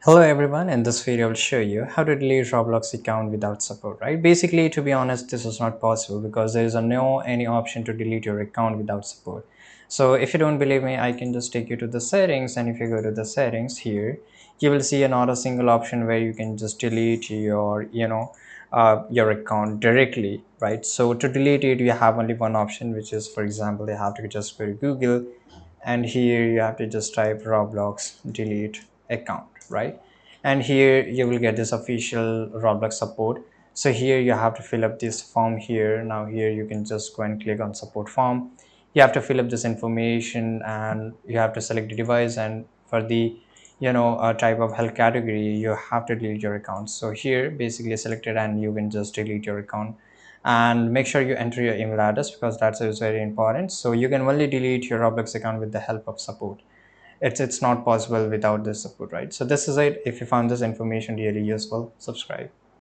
Hello everyone, in this video I'll show you how to delete Roblox account without support, right? Basically, to be honest, this is not possible because there is no any option to delete your account without support. So if you don't believe me, I can just take you to the settings, and if you go to the settings here, you will see not a single option where you can just delete your account directly, right? So to delete it, you have only one option, which is, for example, you have to just go to Google, and here you have to just type Roblox delete account, right? And here you will get this official Roblox support. So here you have to fill up this form here. Now here you can just go and click on support form. You have to fill up this information, and you have to select the device, and for the type of health category, you have to delete your account. So here basically select it, and you can just delete your account, and make sure you enter your email address because that is very important. So you can only delete your Roblox account with the help of support. It's not possible without this support, right? So this is it. If you found this information really useful, subscribe.